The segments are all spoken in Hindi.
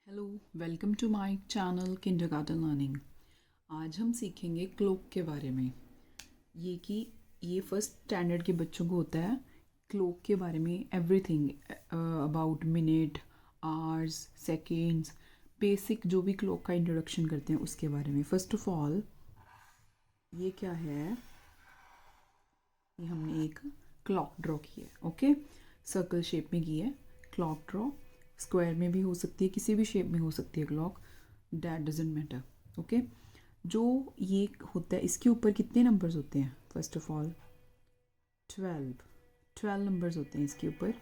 Hello, welcome to my channel kindergarten learning. आज हम सीखेंगे क्लॉक के बारे में। ये फर्स्ट स्टैंडर्ड के बच्चों को होता है क्लॉक के बारे में everything about minute, hours, seconds, basic जो भी क्लॉक का इंट्रोडक्शन करते हैं उसके बारे में। फर्स्ट ऑफ ऑल ये क्या है, ये हमने एक क्लॉक ड्रॉ की है। ओके, सर्कल शेप में की है क्लॉक ड्रॉ। स्क्वायर में भी हो सकती है, किसी भी शेप में हो सकती है clock, that doesn't matter. Okay, जो ये होता है इसके ऊपर कितने नंबर्स होते हैं? फर्स्ट ऑफ ऑल 12 नंबर्स होते हैं इसके ऊपर।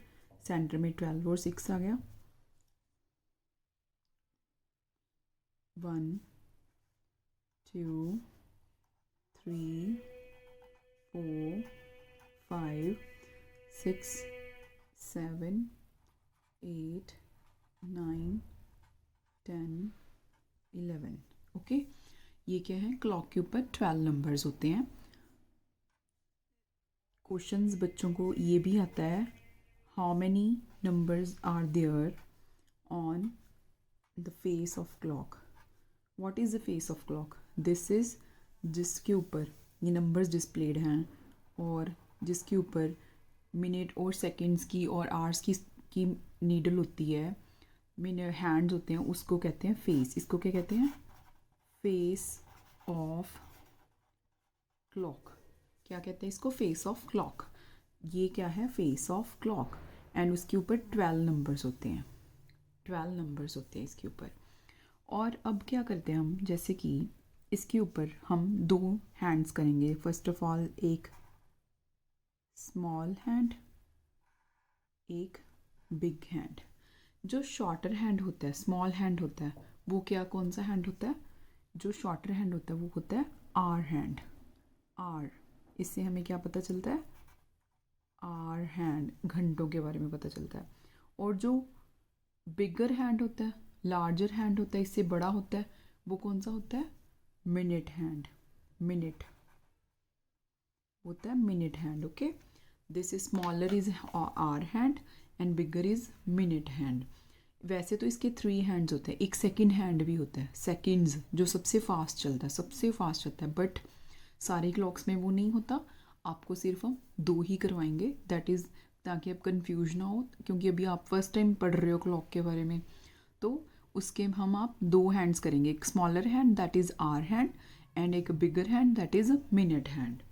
सेंटर में 12 और 6 आ गया। 1 2 3 4 5 6 7 8 9 10 11। ओके, ये क्या है? क्लॉक के ऊपर 12 नंबर्स होते हैं। क्वेश्चंस बच्चों को ये भी आता है, how many numbers are there on the face of clock. What is the face of clock? This is जिसके ऊपर ये नंबर्स डिस्प्लेड हैं और जिसके ऊपर मिनट और सेकंड्स की और आवर्स की नीडल होती है, मिनट हैंड्स होते हैं, उसको कहते हैं फेस। इसको क्या कहते हैं? Face of clock. क्या कहते हैं इसको? Face of clock. ये क्या है? Face of clock. एंड उसके ऊपर 12 नंबर्स होते हैं। 12 नंबर्स होते हैं इसके ऊपर। और अब क्या करते हैं हम, जैसे कि इसके ऊपर हम दो हैंड्स करेंगे। फर्स्ट ऑफ ऑल एक स्मॉल हैंड, एक बिग हैंड। जो शॉर्टर हैंड होता है, स्मॉल हैंड होता है, वो क्या, कौन सा हैंड होता है? जो शॉर्टर हैंड होता है वो होता है आर हैंड। आर, इससे हमें क्या पता चलता है? आर हैंड, घंटों के बारे में पता चलता है। और जो बिगर हैंड होता है, लार्जर हैंड होता है, इससे बड़ा होता है, वो कौन सा होता है? Minute hand. मिनट होता है minute hand. Okay, this is smaller is hour hand and bigger is minute hand. वैसे तो इसके 3 हैंड्स होते हैं, एक सेकंड हैंड भी होता है, सेकंड्स, जो सबसे फास्ट चलता है, सबसे फास्ट चलता है। बट सारी क्लॉक्स में वो नहीं होता। आपको सिर्फ हम 2 ही करवाएंगे, दैट इज़ ताकि आप कंफ्यूज ना हो, क्योंकि अभी आप फर्स्ट टाइम पढ़ रहे हो क्लॉक के बारे में। तो उसके हम आप 2 हैंड्स करेंगे, एक smaller hand that is hour hand and एक bigger hand that is minute hand.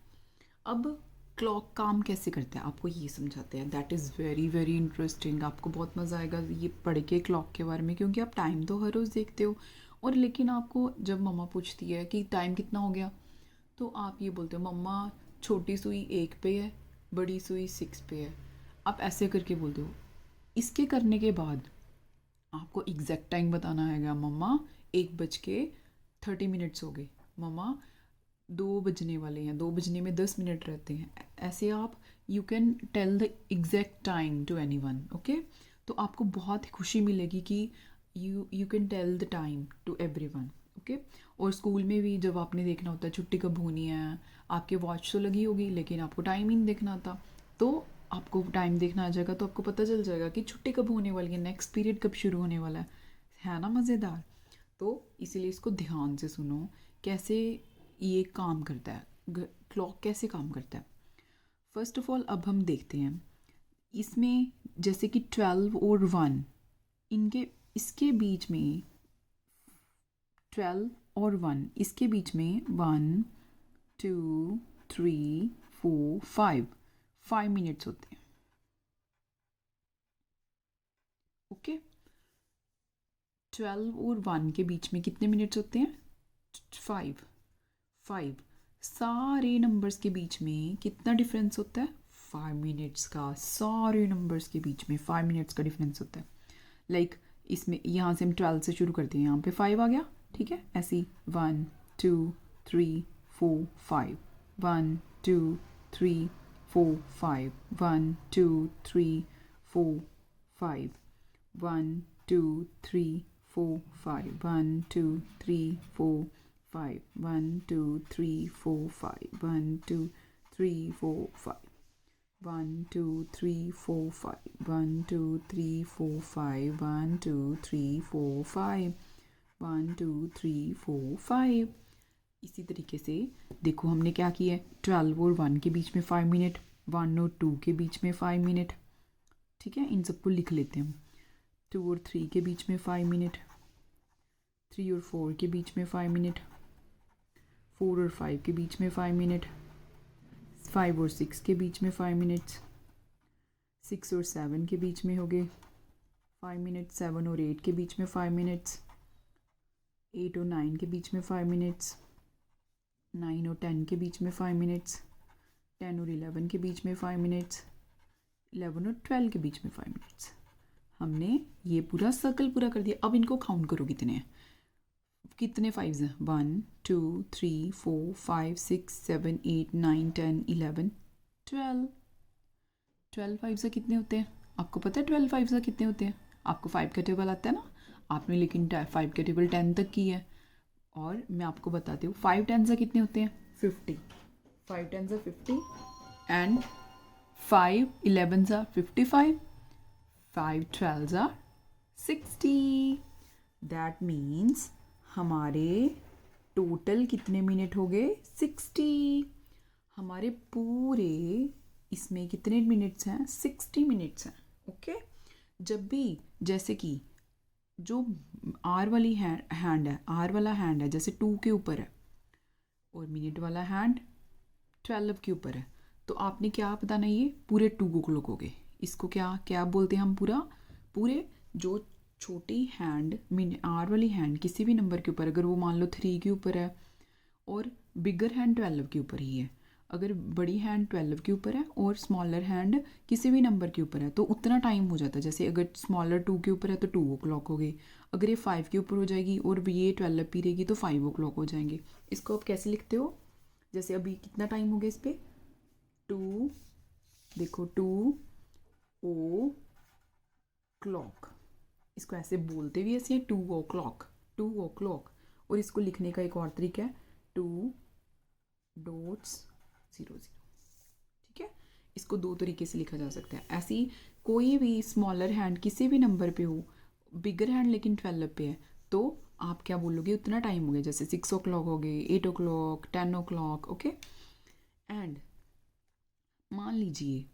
अब क्लॉक काम कैसे करता है आपको ये समझाते हैं। That is very very interesting. आपको बहुत मज़ा आएगा ये पढ़ के क्लॉक के बारे में, क्योंकि आप टाइम तो हर रोज़ देखते हो। और लेकिन आपको जब मम्मा पूछती है कि टाइम कितना हो गया, तो आप ये बोलते हो, मम्मा छोटी सुई 1 पे है, बड़ी सुई 6 पे है। आप ऐसे करके बोलते हो। इसके करने के बाद आपको एग्जैक्ट टाइम बताना है। मम्मा 1:30 हो गए, मम्मा 2 बजने वाले हैं, 2 बजने में 10 मिनट रहते हैं। ऐसे आप you can tell the exact time to anyone. Okay, तो आपको बहुत खुशी मिलेगी कि you can tell the time to everyone. Okay, और स्कूल में भी जब आपने देखना होता है छुट्टी कब होनी है, आपके वॉच तो लगी होगी लेकिन आपको टाइम ही नहीं देखना था, तो आपको टाइम देखना आ जाएगा, तो आपको पता चल जाएगा कि छुट्टी कब होने वाली है, नेक्स्ट पीरियड कब शुरू होने वाला है ना? मज़ेदार। तो इसीलिए इसको ध्यान से सुनो, कैसे ये काम करता है, क्लॉक कैसे काम करता है। फर्स्ट ऑफ ऑल अब हम देखते हैं इसमें, जैसे कि 12 और 1, इनके इसके बीच में 12 और 1, इसके बीच में 1 2 3 4 5 मिनट्स होते हैं। ओके, 12 और 1 के बीच में कितने मिनट्स होते हैं? 5। सारे नंबर्स के बीच में कितना डिफरेंस होता है? 5 मिनट्स का। सारे नंबर्स के बीच में 5 मिनट्स का डिफरेंस होता है। लाइक इसमें यहाँ से हम 12 से शुरू करते हैं, यहाँ पे 5 आ गया, ठीक है। ऐसे ही 1 2 3 4 5, 1 2 3 4 5, 1 2 3 4 5, 1 2 3 4 5, 1 2 3 4 5, 1 2 3 4 5, 1 2 3 4 5। 1 2 3 4 5 1 2 3 4 5 1 2 3 4 5 1 2 3 4 5। इसी तरीके से देखो हमने क्या किया है, 12 और 1 के बीच में 5 मिनट, 1 और 2 के बीच में 5 मिनट। ठीक है, इन सबको लिख लेते हैं हम। 2 और 3 के बीच में 5 मिनट, 3 और 4 के बीच में 5 मिनट, 4 और 5 के बीच में 5 मिनट, 5 और 6 के बीच में 5 मिनट्स, 6 और 7 के बीच में हो गए 5 मिनट, 7 और 8 के बीच में 5 मिनट्स, 8 और 9 के बीच में 5 मिनट्स, 9 और 10 के बीच में 5 मिनट्स, 10 और 11 के बीच में 5 मिनट्स, 11 और 12 के बीच में 5 मिनट्स। हमने ये पूरा सर्कल पूरा कर दिया। अब इनको काउंट करो कितने हैं, कितने 5 हैं, 1 2 3 4 5 6 7 8 9 10 11 12। 12 5 से कितने होते हैं, आपको पता है 12 5 से कितने होते हैं? आपको 5 का टेबल आता है ना, आपने लेकिन 5 का टेबल 10 तक की है। और मैं आपको बताती हूँ 5 10 से कितने होते हैं, 50। 5 10 से 50 एंड 5 11 से 55, 5 12 से 60। दैट मीन्स हमारे टोटल कितने मिनट हो गए, 60। हमारे पूरे इसमें कितने मिनट्स हैं, 60 मिनट्स हैं। ओके, जब भी जैसे कि जो आर वाली हैंड है, आर वाला हैंड है जैसे 2 के ऊपर है और मिनट वाला हैंड 12 के ऊपर है, तो आपने क्या बताना, ये पूरे 2 क्लॉक हो गए। इसको क्या क्या बोलते हैं हम, पूरे जो छोटी हैंड आर वाली हैंड किसी भी नंबर के ऊपर, अगर वो मान लो 3 के ऊपर है और बिगर हैंड 12 के ऊपर ही है, अगर बड़ी हैंड 12 के ऊपर है और स्मॉलर हैंड किसी भी नंबर के ऊपर है तो उतना टाइम हो जाता है। जैसे अगर स्मॉलर 2 के ऊपर है तो 2 o'clock हो गई, अगर ये 5 के ऊपर हो जाएगी और ये 12 पी रहेगी तो 5 o'clock हो जाएंगे। इसको आप कैसे लिखते हो, जैसे अभी कितना टाइम हो गया इस पर, 2, देखो 2 o'clock, इसको ऐसे बोलते भी ऐसे 2 o'clock, 2 o'clock। और इसको लिखने का एक और तरीका है 2.00। ठीक है, इसको 2 तरीके से लिखा जा सकता है। ऐसी कोई भी स्मॉलर हैंड किसी भी नंबर पे हो, बिगर हैंड लेकिन 12 पे है, तो आप क्या बोलोगे, उतना टाइम हो गया, जैसे 6 o'clock हो गए, 8 o'clock, 10 o'clock। ओके, एंड मान लीजिए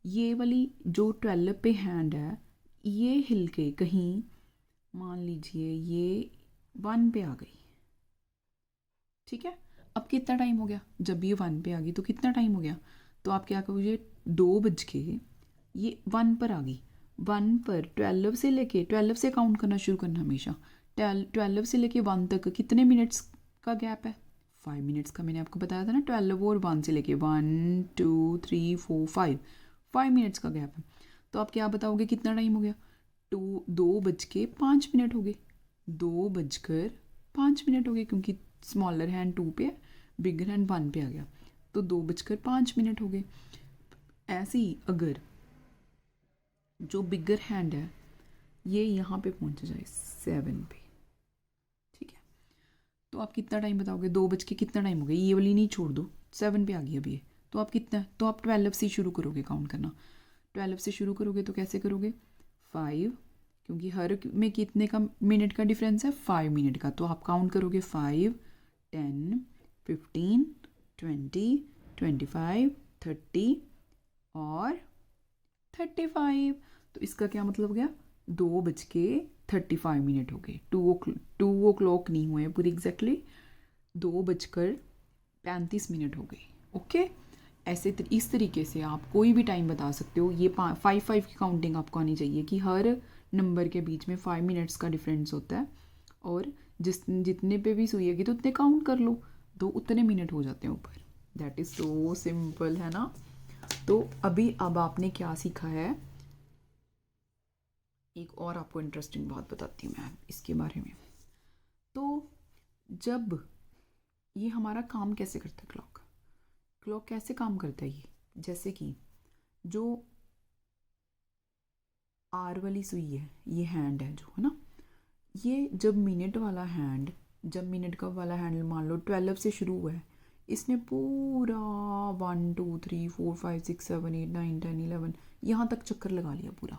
ये वाली जो 12 पे हैंड है ये हिल के कहीं, मान लीजिए ये 1 पे आ गई। ठीक है, अब कितना टाइम हो गया, जब ये 1 पे आ गई तो कितना टाइम हो गया, तो आप क्या करोगे, 2 बज के ये 1 पर आ गई, 1 पर 12 से लेके 12 से काउंट करना शुरू करना हमेशा। 12 से लेके 1 तक कितने मिनट्स का गैप है, 5 मिनट्स का। मैंने आपको बताया था ना, 12 और 1 से लेके 1 2 3 4 5 मिनट्स का गैप है। तो आप क्या बताओगे कितना टाइम हो गया, 2:05 हो गए, 2:05 हो गए, क्योंकि स्मॉलर हैंड 2 पे है, बिगर हैंड 1 पे आ गया, तो 2:05 हो गए। ऐसे ही अगर जो बिगर हैंड है ये यहाँ पे पहुँच जाए 7 पे, ठीक है, तो आप कितना टाइम बताओगे, 2 बज के कितना टाइम हो गया, ये वाली नहीं छोड़ दो, 7 पे आ गई अभी ये, तो आप कितना, तो आप 12 से शुरू करोगे काउंट करना। 12 से शुरू करोगे तो कैसे करोगे, 5, क्योंकि हर में कितने का मिनट का डिफरेंस है, 5 मिनट का, तो आप काउंट करोगे 5 10 15 20 25 30 और 35। तो इसका क्या मतलब हो गया, 2:35 हो गए, 2 o'clock नहीं हुए पूरी एग्जैक्टली, 2:35 हो गए। ओके, ऐसे इस तरीके से आप कोई भी टाइम बता सकते हो। ये 5 की काउंटिंग आपको आनी चाहिए कि हर नंबर के बीच में 5 मिनट्स का डिफरेंस होता है, और जितने पे भी सुइएगी तो उतने काउंट कर लो, तो उतने मिनट हो जाते हैं ऊपर। दैट इज़ सो सिंपल, है ना। तो अब आपने क्या सीखा है, एक और आपको इंटरेस्टिंग बात बताती हूँ मैं इसके बारे में। तो जब ये हमारा काम कैसे करता है, क्लॉक कैसे काम करता है, ये जैसे कि जो आर वाली सुई है, ये हैंड है जो, है ना, ये जब मिनट का वाला हैंड मान लो 12 से शुरू हुआ है, इसने पूरा 1 2 3 4 5 6 7 8 9 10 11 यहाँ तक चक्कर लगा लिया पूरा।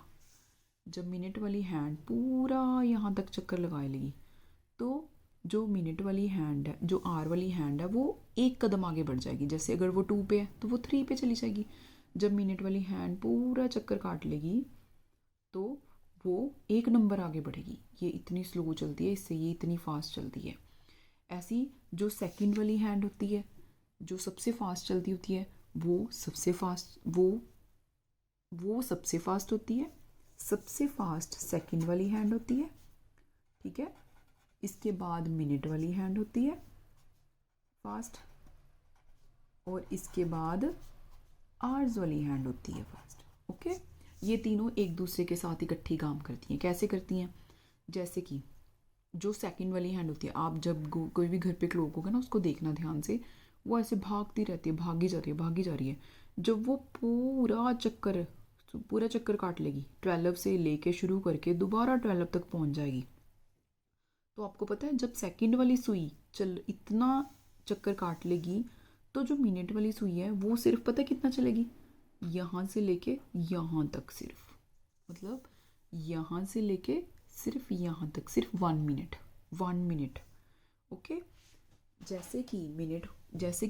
जब मिनट वाली हैंड पूरा यहाँ तक चक्कर लगा लेगी तो जो मिनट वाली हैंड है, जो आर वाली हैंड है, वो एक कदम आगे बढ़ जाएगी। जैसे अगर वो 2 पे है तो वो 3 पे चली जाएगी। जब मिनट वाली हैंड पूरा चक्कर काट लेगी तो वो एक नंबर आगे बढ़ेगी। ये इतनी स्लो चलती है, इससे ये इतनी फास्ट चलती है। ऐसी जो सेकंड वाली हैंड होती है, जो सबसे फास्ट चलती होती है, वो सबसे फास्ट होती है। सबसे फास्ट सेकंड वाली हैंड होती है, ठीक है। इसके बाद मिनट वाली हैंड होती है फास्ट, और इसके बाद आवर्स वाली हैंड होती है फास्ट। ओके, ये तीनों एक दूसरे के साथ इकट्ठी काम करती हैं। कैसे करती हैं? जैसे कि जो सेकंड वाली हैंड होती है, आप जब कोई भी घर पे क्लॉक होगा ना, उसको देखना ध्यान से, वो ऐसे भागती रहती है, भागी जा रही है, भागी जा रही है। जब वो पूरा चक्कर काट लेगी, 12 से लेके शुरू करके दोबारा 12 तक पहुंच जाएगी। तो आपको पता है जब सेकंड वाली सुई इतना चक्कर काट लेगी तो जो मिनट वाली सुई है वो सिर्फ पता है कितना चलेगी? यहाँ से लेके यहाँ तक, सिर्फ मतलब यहाँ से लेके सिर्फ यहाँ तक, सिर्फ 1 मिनट। ओके, जैसे कि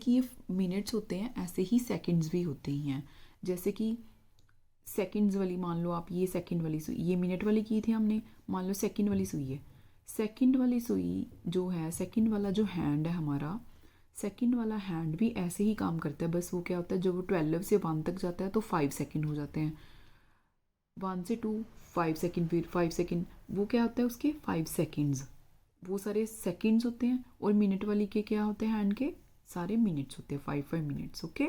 ये मिनट्स होते हैं, ऐसे ही सेकंड्स भी होते ही हैं। जैसे कि सेकंड्स वाली, मान लो आप ये सेकंड वाली सुई, ये मिनट वाली की थी हमने, मान लो सेकंड वाली सुई है। सेकंड वाली सुई जो है, सेकंड वाला जो हैंड है हमारा, सेकंड वाला हैंड भी ऐसे ही काम करता है। बस वो क्या होता है, जब वो 12 से 1 तक जाता है तो 5 सेकंड हो जाते हैं। 1 से 2 5 सेकंड, फिर 5 सेकंड, वो क्या होता है उसके 5 सेकंड्स, वो सारे सेकंड्स होते हैं। और मिनट वाली के क्या होते हैं, हैंड के सारे मिनट्स होते हैं, 5 मिनट्स। ओके,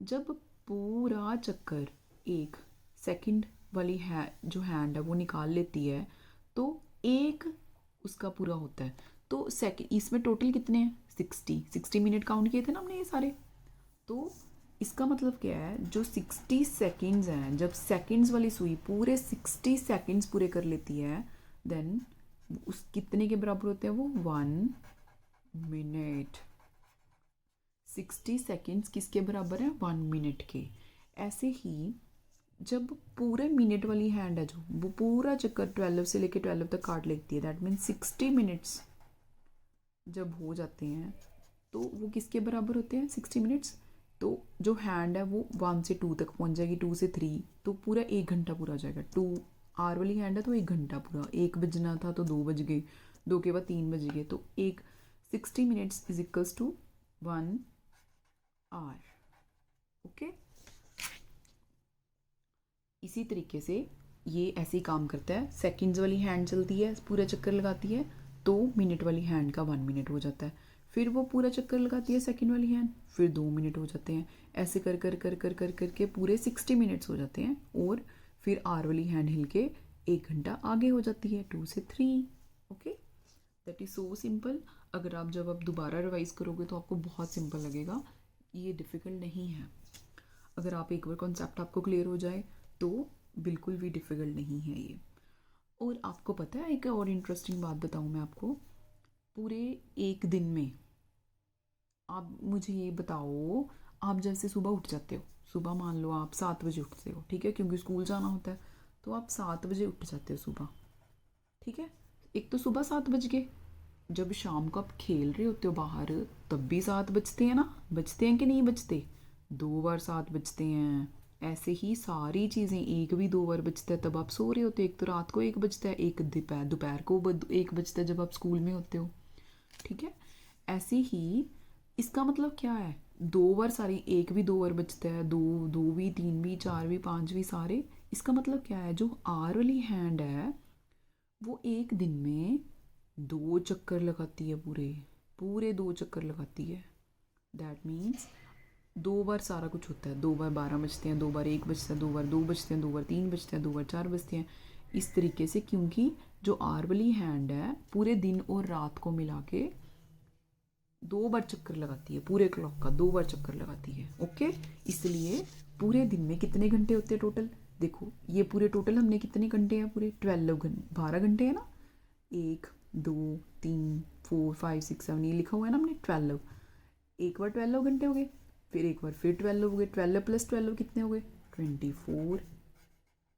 जब पूरा चक्कर एक सेकंड वाली जो हैंड है वो निकाल लेती है तो एक उसका पूरा होता है। तो इसमें टोटल कितने हैं? 60 मिनट काउंट किए थे ना हमने ये सारे। तो इसका मतलब क्या है, जो 60 सेकंड्स हैं, जब सेकंड्स वाली सुई पूरे 60 सेकंड्स पूरे कर लेती है, देन उस कितने के बराबर होते हैं वो? 1 मिनट। 60 सेकंड्स किसके बराबर है? 1 मिनट के। ऐसे ही जब पूरे मिनट वाली हैंड है, जो वो पूरा चक्कर 12 से लेके 12 तक काट लेती है, दैट मीन्स 60 मिनट्स जब हो जाते हैं तो वो किसके बराबर होते हैं? 60 मिनट्स। तो जो हैंड है वो 1 से 2 तक पहुंच जाएगी, 2 से 3, तो पूरा 1 घंटा पूरा हो जाएगा। 2 आर वाली हैंड है तो 1 घंटा पूरा, 1 बजना था तो 2 बज गए, 2 के बाद 3 बज गए, तो 60 minutes is equals to 1 hour. Okay, इसी तरीके से ये ऐसे ही काम करता है। सेकंड्स वाली हैंड चलती है, पूरा चक्कर लगाती है, तो मिनट वाली हैंड का 1 मिनट हो जाता है। फिर वो पूरा चक्कर लगाती है सेकंड वाली हैंड, फिर 2 मिनट हो जाते हैं। ऐसे कर कर कर कर कर करके पूरे 60 मिनट्स हो जाते हैं। और फिर आर वाली हैंड हिल के 1 घंटा आगे हो जाती है, 2 से 3। Okay, that is so simple. अगर आप जब दोबारा रिवाइज करोगे तो आपको बहुत सिंपल लगेगा, ये डिफ़िकल्ट नहीं है। अगर आप एक बार कॉन्सेप्ट आपको क्लियर हो जाए तो बिल्कुल भी डिफ़िकल्ट नहीं है ये। और आपको पता है, एक और इंटरेस्टिंग बात बताऊँ मैं आपको, पूरे एक दिन में आप मुझे ये बताओ, आप जैसे सुबह उठ जाते हो, सुबह मान लो आप 7 बजे उठते हो, ठीक है, क्योंकि स्कूल जाना होता है, तो आप 7 बजे उठ जाते हो सुबह, ठीक है। एक तो सुबह 7 बज गए, जब शाम को आप खेल रहे होते हो बाहर तब भी 7 बजते हैं ना, बजते हैं कि नहीं बजते? 2 बार 7 बजते हैं। ऐसे ही सारी चीज़ें, एक भी 2 बार बजता है तब आप सो रहे होते हो। एक तो रात को 1 बजता है, एक दोपहर को 1 बजता है जब आप स्कूल में होते हो, ठीक है। ऐसे ही इसका मतलब क्या है, 2 बार सारी, एक भी 2 बार बजता है, दो भी, 3 भी, 4 भी, 5 भी, सारे। इसका मतलब क्या है, जो आर वाली हैंड है वो एक दिन में 2 चक्कर लगाती है, पूरे 2 चक्कर लगाती है। दैट मीन्स 2 बार सारा कुछ होता है। 2 बार 12 बजते हैं, 2 बार 1 बजता है, 2 बार 2 बजते हैं, 2 बार 3 बजते हैं, 2 बार 4 बजते हैं, इस तरीके से। क्योंकि जो आर वाली हैंड है पूरे दिन और रात को मिला के 2 बार चक्कर लगाती है, पूरे क्लॉक का 2 बार चक्कर लगाती है। ओके, इसलिए पूरे दिन में कितने घंटे होते हैं टोटल? देखो ये पूरे टोटल हमने कितने घंटे हैं, पूरे 12 घंटे, 12 घंटे है ना। 1 2 3 4 5 6 7 ये लिखा हुआ है ना हमने 12। एक बार 12 घंटे हो गए, फिर एक बार फिर 12 हो गए, 12 + 12 कितने हो गए?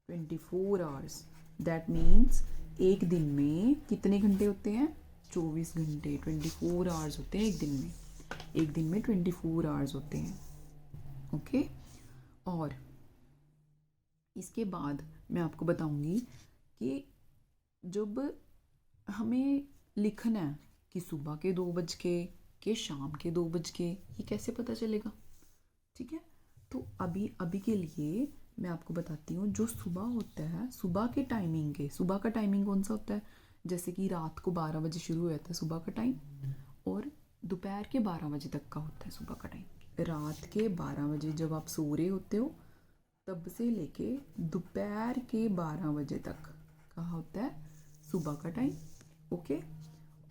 24 आवर्स। दैट मीन्स एक दिन में कितने घंटे होते हैं? 24 घंटे, 24 आवर्स होते हैं एक दिन में। एक दिन में 24 आवर्स होते हैं। ओके। और इसके बाद मैं आपको बताऊंगी कि जब हमें लिखना है कि सुबह के 2 बज के शाम के 2 बज के, ये कैसे पता चलेगा? ठीक है, तो अभी के लिए मैं आपको बताती हूँ। जो सुबह होता है, सुबह के टाइमिंग के, सुबह का टाइमिंग कौन सा होता है? जैसे कि रात को 12 बजे शुरू हो जाता है सुबह का टाइम, और दोपहर के 12 बजे तक का होता है सुबह का टाइम। रात के 12 बजे जब आप सो रहे होते हो, तब से लेके दोपहर के 12 बजे तक का होता है सुबह का टाइम। ओके।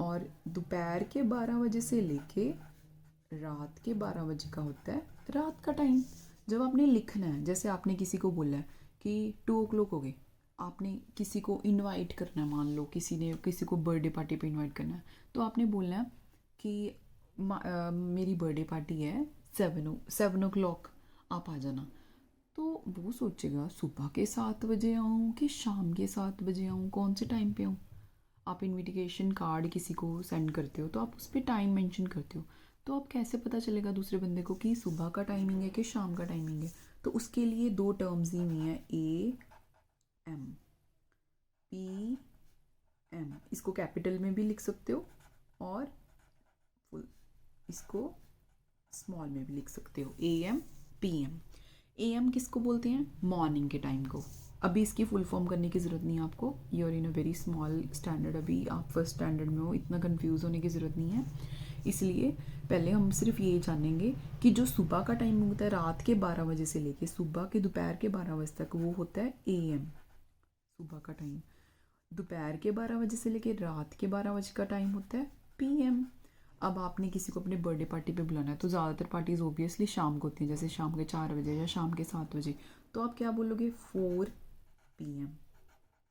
और दोपहर के 12 बजे से लेके रात के 12 बजे का होता है रात का टाइम। जब आपने लिखना है, जैसे आपने किसी को बोला है कि 2 o'clock हो गए, आपने किसी को इनवाइट करना है, मान लो किसी को बर्थडे पार्टी पे इनवाइट करना है, तो आपने बोलना है कि मेरी बर्थडे पार्टी है 7 o'clock, आप आ जाना। तो वो सोचेगा सुबह के 7 बजे आऊँ कि शाम के 7 बजे आऊँ, कौन से टाइम पे आऊँ? आप इनविटेशन कार्ड किसी को सेंड करते हो तो आप उस पर टाइम मेंशन करते हो, तो आप कैसे पता चलेगा दूसरे बंदे को कि सुबह का टाइमिंग है कि शाम का टाइमिंग है? तो उसके लिए 2 टर्म्स ही हुई हैं, AM, PM। इसको कैपिटल में भी लिख सकते हो और फुल इसको स्मॉल में भी लिख सकते हो, AM PM। AM किसको बोलते हैं? मॉर्निंग के टाइम को। अभी इसकी फुल फॉर्म करने की ज़रूरत नहीं है आपको, you are in a very small standard, अभी आप फर्स्ट स्टैंडर्ड में हो, इतना कंफ्यूज होने की ज़रूरत नहीं है। इसलिए पहले हम सिर्फ ये जानेंगे कि जो सुबह का टाइम होता है रात के 12 बजे से लेके सुबह के दोपहर के 12 बजे तक, वो होता है AM, सुबह का टाइम। दोपहर के 12 बजे से लेके रात के 12 बजे का टाइम होता है PM। अब आपने किसी को अपने बर्थडे पार्टी पे बुलाना है, तो ज़्यादातर पार्टीज़ ओबियसली शाम को होती हैं, जैसे शाम के 4 बजे या शाम के 7 बजे, तो आप क्या बोलोगे? 4 PM।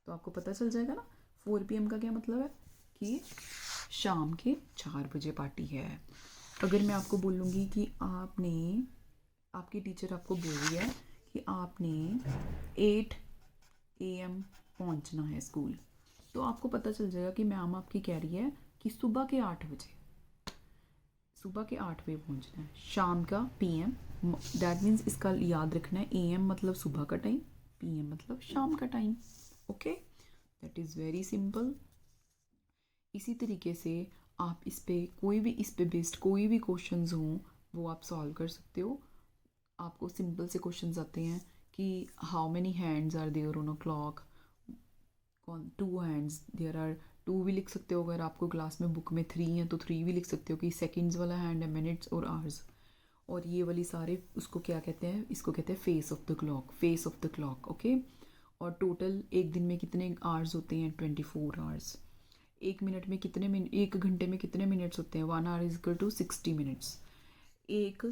तो आपको पता चल जाएगा ना 4 PM का क्या मतलब है, कि शाम के 4 बजे पार्टी है। अगर मैं आपको बोलूँगी कि आपकी टीचर आपको बोल रही है कि आपने 8 AM पहुँचना है स्कूल, तो आपको पता चल जाएगा कि मैम आपकी कह रही है कि सुबह के 8 बजे, सुबह के 8 बजे पहुंचना है। शाम का PM, दैट मीन्स इसका याद रखना है, AM मतलब सुबह का टाइम, PM मतलब शाम का time. Okay, that is very simple. इसी तरीके से आप इस पे बेस्ड कोई भी क्वेश्चंस हों वो आप सॉल्व कर सकते हो। आपको सिंपल से क्वेश्चंस आते हैं कि how many hands are there on a clock, 2 hands there are, 2 भी लिख सकते हो। अगर आपको क्लास में बुक में 3 है तो 3 भी लिख सकते हो कि सेकंड्स वाला हैंड है, मिनट्स और आवर्स। और ये वाली सारे उसको क्या कहते हैं? इसको कहते हैं face of the clock, face of the clock. Okay. और टोटल एक दिन में कितने आवर्स होते हैं? 24 आवर्स। एक मिनट में कितने मिनट, एक घंटे में कितने मिनट्स होते हैं? 1 hour is equal to 60 minutes. एक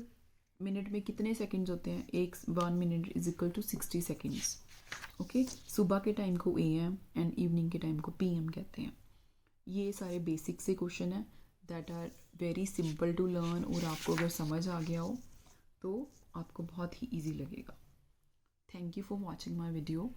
मिनट में कितने सेकंड्स होते हैं? 1 minute is equal to 60 seconds. Okay. सुबह के टाइम को AM एंड इवनिंग के टाइम को PM कहते हैं। ये सारे बेसिक से क्वेश्चन हैं that are very simple to learn, और आपको अगर समझ आ गया हो तो आपको बहुत ही ईजी लगेगा। Thank you for watching my video.